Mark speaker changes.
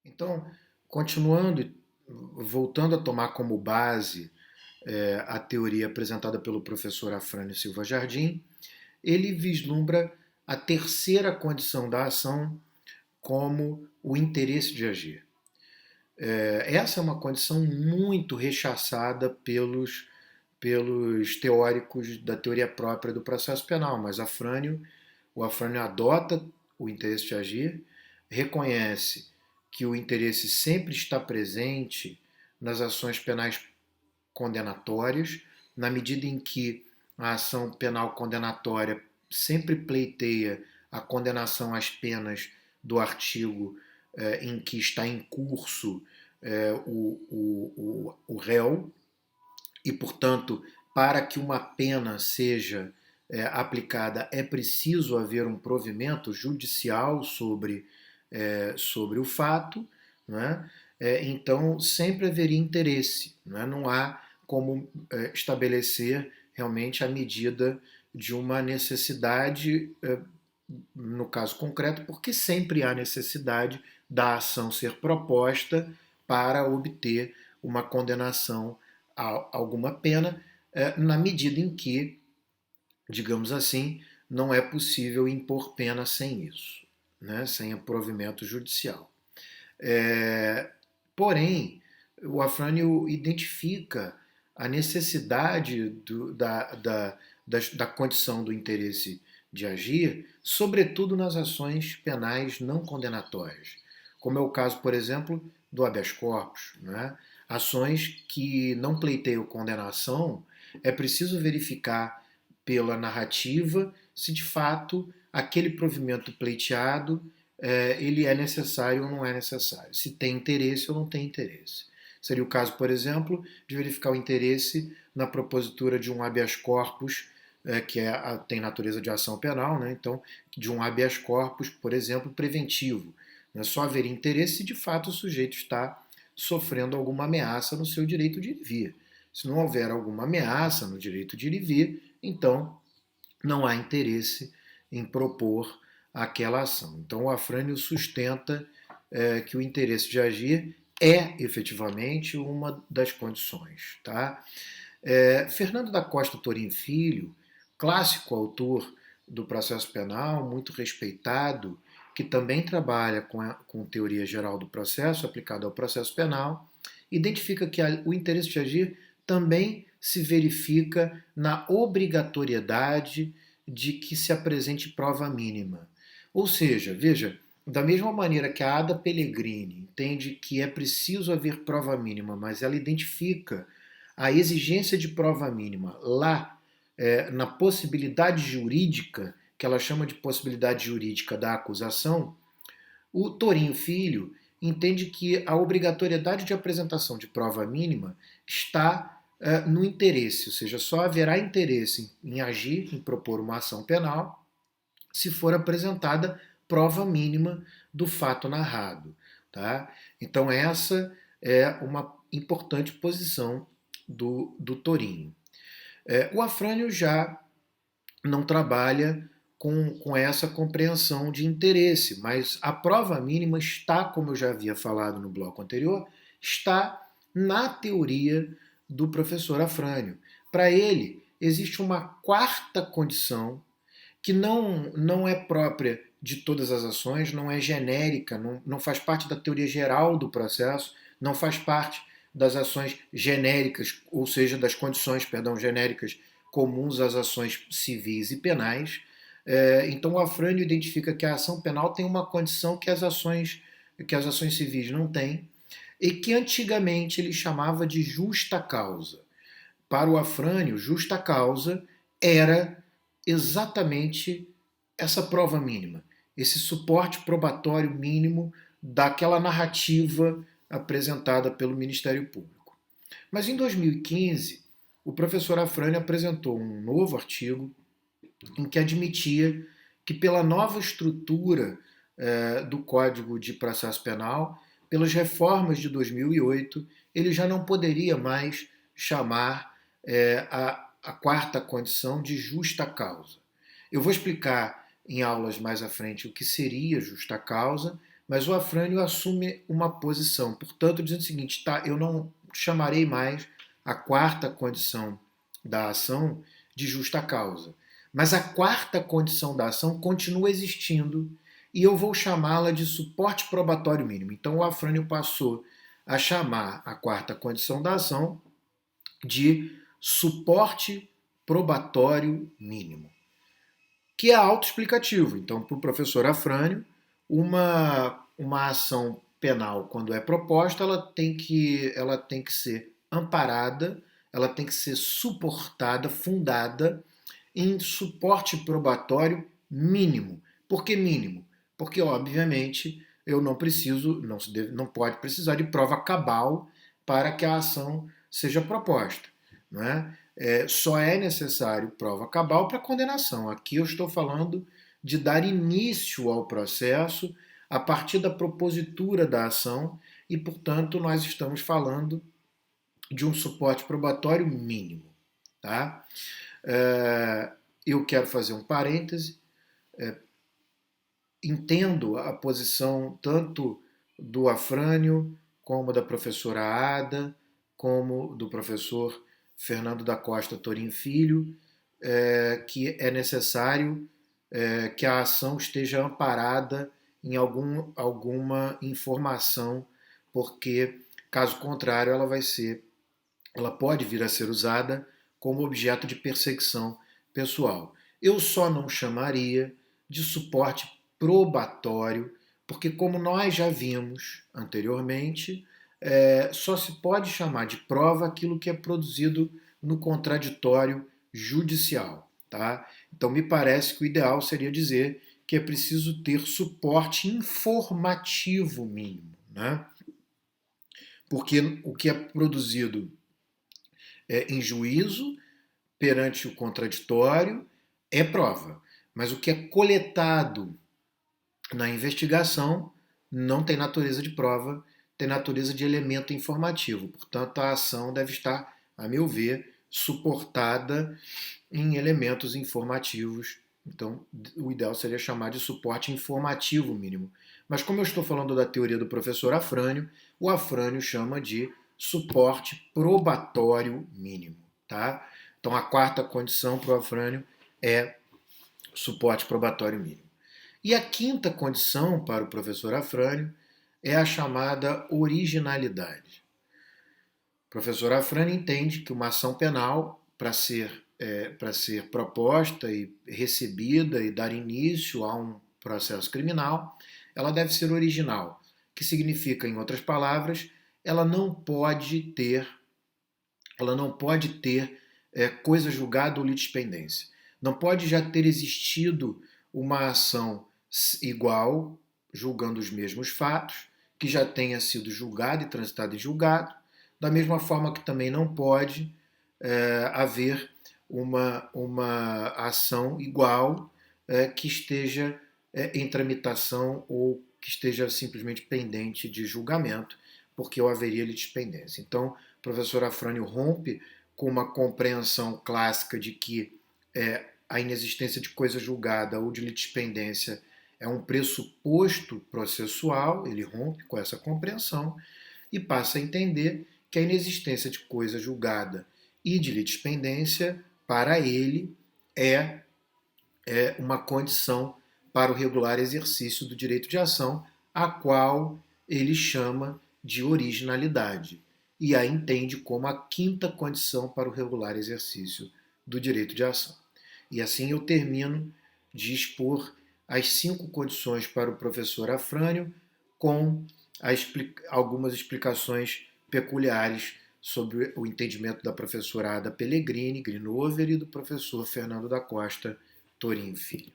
Speaker 1: Então, continuando, voltando a tomar como base a teoria apresentada pelo professor Afrânio Silva Jardim, ele vislumbra a terceira condição da ação como o interesse de agir. Essa é uma condição muito rechaçada pelos teóricos da teoria própria do processo penal, mas o Afrânio adota o interesse de agir, reconhece que o interesse sempre está presente nas ações penais condenatórias, na medida em que a ação penal condenatória sempre pleiteia a condenação às penas do artigo em que está em curso o réu, e, portanto, para que uma pena seja aplicada, é preciso haver um provimento judicial sobre o fato, né? Então sempre haveria interesse, né? Não há como estabelecer realmente a medida de uma necessidade, no caso concreto, porque sempre há necessidade da ação ser proposta para obter uma condenação a alguma pena, na medida em que, digamos assim, não é possível impor pena sem isso, né? Sem provimento judicial. É, Porém, o Afrânio identifica a necessidade da condição do interesse de agir, sobretudo nas ações penais não condenatórias, como é o caso, por exemplo, do habeas corpus. Né? Ações que não pleiteiam condenação, é preciso verificar pela narrativa se de fato aquele provimento pleiteado ele é necessário ou não é necessário, se tem interesse ou não tem interesse. Seria o caso, por exemplo, de verificar o interesse na propositura de um habeas corpus, tem natureza de ação penal, né? Então, de um habeas corpus, por exemplo, preventivo. Né? Só haveria interesse se de fato o sujeito está sofrendo alguma ameaça no seu direito de ir e vir. Se não houver alguma ameaça no direito de ir e vir, então não há interesse em propor aquela ação. Então, o Afrânio sustenta que o interesse de agir é efetivamente uma das condições. Tá? Fernando da Costa Torim Filho, clássico autor do processo penal, muito respeitado, que também trabalha com teoria geral do processo aplicada ao processo penal, identifica que o interesse de agir também se verifica na obrigatoriedade de que se apresente prova mínima. Ou seja, veja, da mesma maneira que a Ada Pellegrini entende que é preciso haver prova mínima, mas ela identifica a exigência de prova mínima lá na possibilidade jurídica, que ela chama de possibilidade jurídica da acusação, o Torinho Filho entende que a obrigatoriedade de apresentação de prova mínima está no interesse, ou seja, só haverá interesse em agir, em propor uma ação penal, se for apresentada prova mínima do fato narrado. Tá? Então, essa é uma importante posição do Torinho. O Afrânio já não trabalha com essa compreensão de interesse, mas a prova mínima está, como eu já havia falado no bloco anterior, está na teoria do professor Afrânio. Para ele, existe uma quarta condição que não é própria de todas as ações, não é genérica, não faz parte da teoria geral do processo, não faz parte das ações genéricas, ou seja, das condições, perdão, genéricas comuns às ações civis e penais. Então, o Afrânio identifica que a ação penal tem uma condição que as ações civis não têm, e que antigamente ele chamava de justa causa. Para o Afrânio, justa causa era exatamente essa prova mínima, esse suporte probatório mínimo daquela narrativa apresentada pelo Ministério Público. Mas em 2015, o professor Afrânio apresentou um novo artigo em que admitia que, pela nova estrutura do Código de Processo Penal, pelas reformas de 2008, ele já não poderia mais chamar a quarta condição de justa causa. Eu vou explicar em aulas mais à frente o que seria justa causa, mas o Afrânio assume uma posição, portanto, dizendo o seguinte: tá, eu não chamarei mais a quarta condição da ação de justa causa, mas a quarta condição da ação continua existindo e eu vou chamá-la de suporte probatório mínimo. Então, o Afrânio passou a chamar a quarta condição da ação de suporte probatório mínimo, que é autoexplicativo. Então, para o professor Afrânio, uma ação penal, quando é proposta, ela tem que ser amparada, ela tem que ser suportada, fundada em suporte probatório mínimo. Por que mínimo? Porque, obviamente, eu não preciso, não pode precisar de prova cabal para que a ação seja proposta. Não é? Só é necessário prova cabal para condenação. Aqui eu estou falando de dar início ao processo a partir da propositura da ação e, portanto, nós estamos falando de um suporte probatório mínimo. Tá? Eu quero fazer um parêntese. Entendo a posição tanto do Afrânio, como da professora Ada, como do professor Fernando da Costa Torim Filho, que é necessário que a ação esteja amparada em alguma informação, porque, caso contrário, ela pode vir a ser usada como objeto de perseguição pessoal. Eu só não chamaria de suporte probatório, porque, como nós já vimos anteriormente, só se pode chamar de prova aquilo que é produzido no contraditório judicial. Tá? Então, me parece que o ideal seria dizer que é preciso ter suporte informativo mínimo, né? Porque o que é produzido em juízo perante o contraditório é prova, mas o que é coletado na investigação não tem natureza de prova, tem natureza de elemento informativo. Portanto, a ação deve estar, a meu ver, suportada em elementos informativos. Então, o ideal seria chamar de suporte informativo mínimo. Mas como eu estou falando da teoria do professor Afrânio, o Afrânio chama de suporte probatório mínimo. Tá? Então, a quarta condição para o Afrânio é suporte probatório mínimo. E a quinta condição para o professor Afrânio é a chamada originalidade. O professor Afrânio entende que uma ação penal, para ser proposta e recebida e dar início a um processo criminal, ela deve ser original, que significa, em outras palavras, ela não pode ter coisa julgada ou litispendência. Não pode já ter existido uma ação igual, julgando os mesmos fatos, que já tenha sido julgado e transitado em julgado, da mesma forma que também não pode haver uma ação igual que esteja em tramitação ou que esteja simplesmente pendente de julgamento, porque haveria litispendência. Então, o professor Afrânio rompe com uma compreensão clássica de que a inexistência de coisa julgada ou de litispendência é um pressuposto processual, ele rompe com essa compreensão e passa a entender que a inexistência de coisa julgada e de litispendência, para ele, é uma condição para o regular exercício do direito de ação, a qual ele chama de originalidade, e a entende como a quinta condição para o regular exercício do direito de ação. E assim eu termino de expor as 5 condições para o professor Afrânio, com algumas explicações peculiares sobre o entendimento da professora Ada Pellegrini Grinover e do professor Fernando da Costa Torim Filho.